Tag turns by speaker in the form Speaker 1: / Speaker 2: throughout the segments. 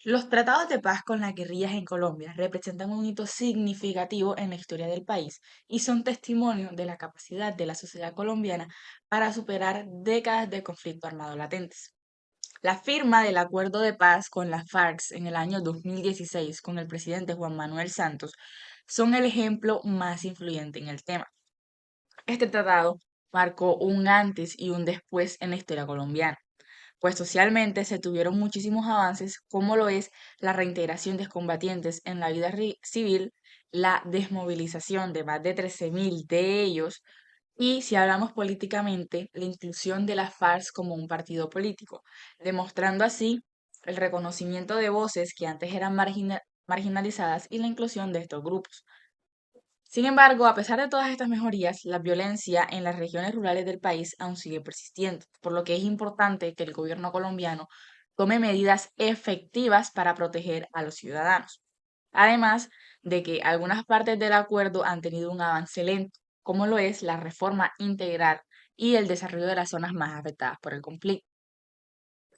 Speaker 1: Los tratados de paz con las guerrillas en Colombia representan un hito significativo en la historia del país y son testimonio de la capacidad de la sociedad colombiana para superar décadas de conflicto armado latentes. La firma del acuerdo de paz con las FARC en el año 2016 con el presidente Juan Manuel Santos son el ejemplo más influyente en el tema. Este tratado marcó un antes y un después en la historia colombiana, pues socialmente se tuvieron muchísimos avances, como lo es la reintegración de combatientes en la vida civil, la desmovilización de más de 13.000 de ellos, y si hablamos políticamente, la inclusión de las FARC como un partido político, demostrando así el reconocimiento de voces que antes eran marginalizadas y la inclusión de estos grupos. Sin embargo, a pesar de todas estas mejorías, la violencia en las regiones rurales del país aún sigue persistiendo, por lo que es importante que el gobierno colombiano tome medidas efectivas para proteger a los ciudadanos. Además de que algunas partes del acuerdo han tenido un avance lento, como lo es la reforma integral y el desarrollo de las zonas más afectadas por el conflicto.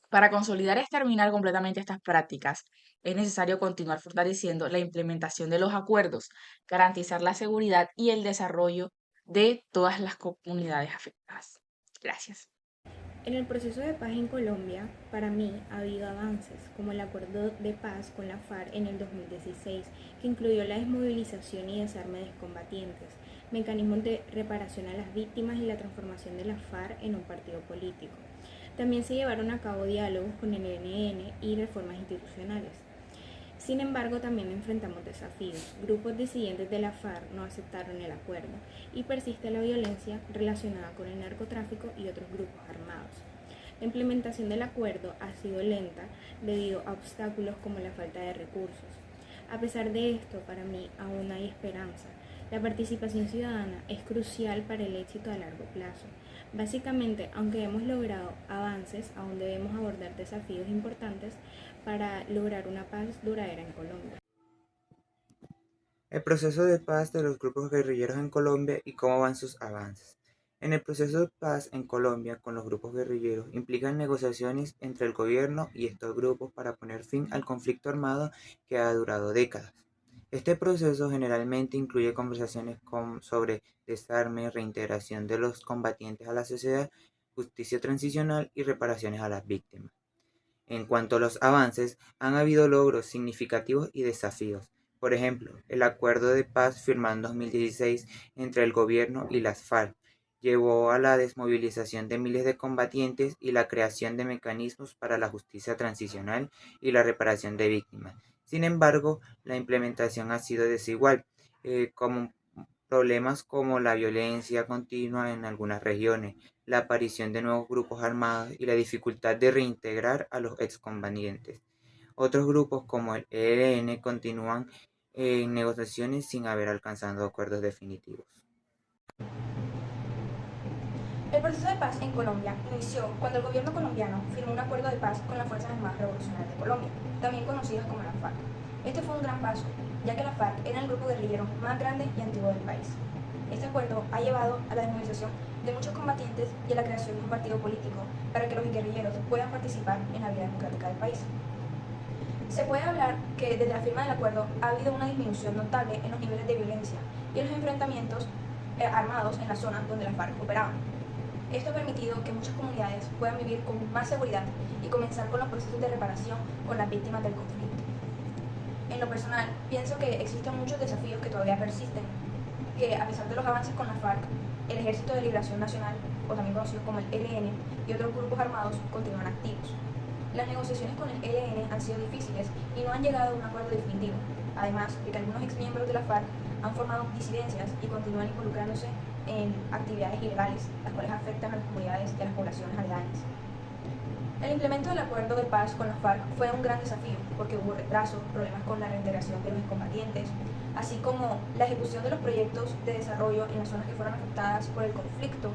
Speaker 1: Para consolidar y exterminar completamente estas prácticas, es necesario continuar fortaleciendo la implementación de los acuerdos, garantizar la seguridad y el desarrollo de todas las comunidades afectadas. Gracias.
Speaker 2: En el proceso de paz en Colombia, para mí ha habido avances, como el acuerdo de paz con la FARC en el 2016, que incluyó la desmovilización y desarme de combatientes, mecanismos de reparación a las víctimas y la transformación de la FARC en un partido político. También se llevaron a cabo diálogos con el ELN y reformas institucionales. Sin embargo, también enfrentamos desafíos. Grupos disidentes de la FARC no aceptaron el acuerdo y persiste la violencia relacionada con el narcotráfico y otros grupos armados. La implementación del acuerdo ha sido lenta debido a obstáculos como la falta de recursos. A pesar de esto, para mí aún hay esperanza. La participación ciudadana es crucial para el éxito a largo plazo. Básicamente, aunque hemos logrado avances, aún debemos abordar desafíos importantes para lograr una paz duradera en Colombia.
Speaker 3: El proceso de paz de los grupos guerrilleros en Colombia y cómo van sus avances. En el proceso de paz en Colombia con los grupos guerrilleros implican negociaciones entre el gobierno y estos grupos para poner fin al conflicto armado que ha durado décadas. Este proceso generalmente incluye conversaciones sobre desarme, reintegración de los combatientes a la sociedad, justicia transicional y reparaciones a las víctimas. En cuanto a los avances, han habido logros significativos y desafíos. Por ejemplo, el acuerdo de paz firmado en 2016 entre el gobierno y las FARC llevó a la desmovilización de miles de combatientes y la creación de mecanismos para la justicia transicional y la reparación de víctimas. Sin embargo, la implementación ha sido desigual, como problemas como la violencia continua en algunas regiones, la aparición de nuevos grupos armados y la dificultad de reintegrar a los excombatientes. Otros grupos como el ELN continúan en negociaciones sin haber alcanzado acuerdos definitivos.
Speaker 4: El proceso de paz en Colombia inició cuando el gobierno colombiano firmó un acuerdo de paz con las Fuerzas Armadas Revolucionarias de Colombia, también conocidas como la FARC. Este fue un gran paso, ya que la FARC era el grupo guerrillero más grande y antiguo del país. Este acuerdo ha llevado a la desmovilización de muchos combatientes y a la creación de un partido político para que los guerrilleros puedan participar en la vida democrática del país. Se puede hablar que desde la firma del acuerdo ha habido una disminución notable en los niveles de violencia y en los enfrentamientos armados en las zonas donde las FARC operaban. Esto ha permitido que muchas comunidades puedan vivir con más seguridad y comenzar con los procesos de reparación con las víctimas del conflicto. En lo personal, pienso que existen muchos desafíos que todavía persisten, que a pesar de los avances con la FARC, el Ejército de Liberación Nacional, o también conocido como el ELN, y otros grupos armados continúan activos. Las negociaciones con el ELN han sido difíciles y no han llegado a un acuerdo definitivo, además de que algunos exmiembros de la FARC han formado disidencias y continúan involucrándose en actividades ilegales, las cuales afectan a las comunidades y a las poblaciones aledañas. El implemento del acuerdo de paz con las FARC fue un gran desafío porque hubo retrasos, problemas con la reintegración de los combatientes, así como la ejecución de los proyectos de desarrollo en las zonas que fueron afectadas por el conflicto,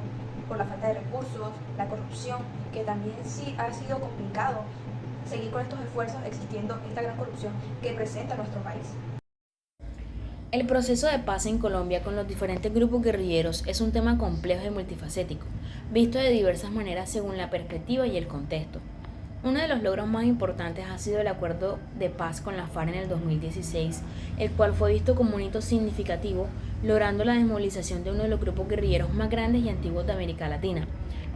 Speaker 4: por la falta de recursos, la corrupción, que también sí ha sido complicado seguir con estos esfuerzos existiendo esta gran corrupción que presenta nuestro país.
Speaker 5: El proceso de paz en Colombia con los diferentes grupos guerrilleros es un tema complejo y multifacético, visto de diversas maneras según la perspectiva y el contexto. Uno de los logros más importantes ha sido el acuerdo de paz con la FARC en el 2016, el cual fue visto como un hito significativo, logrando la desmovilización de uno de los grupos guerrilleros más grandes y antiguos de América Latina.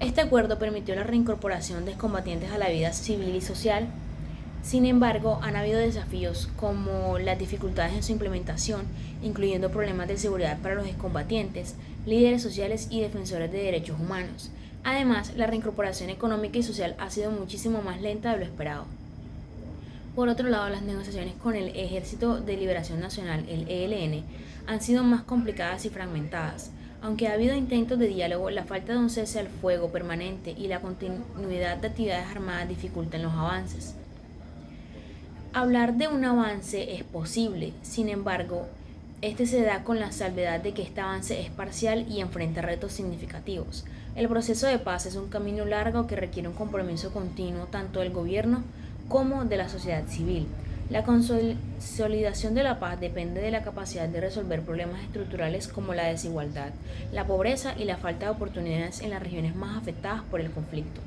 Speaker 5: Este acuerdo permitió la reincorporación de excombatientes a la vida civil y social. Sin embargo, han habido desafíos como las dificultades en su implementación, incluyendo problemas de seguridad para los excombatientes, líderes sociales y defensores de derechos humanos. Además, la reincorporación económica y social ha sido muchísimo más lenta de lo esperado. Por otro lado, las negociaciones con el Ejército de Liberación Nacional, el ELN, han sido más complicadas y fragmentadas. Aunque ha habido intentos de diálogo, la falta de un cese al fuego permanente y la continuidad de actividades armadas dificultan los avances. Hablar de un avance es posible, sin embargo, este se da con la salvedad de que este avance es parcial y enfrenta retos significativos. El proceso de paz es un camino largo que requiere un compromiso continuo tanto del gobierno como de la sociedad civil. La consolidación de la paz depende de la capacidad de resolver problemas estructurales como la desigualdad, la pobreza y la falta de oportunidades en las regiones más afectadas por el conflicto.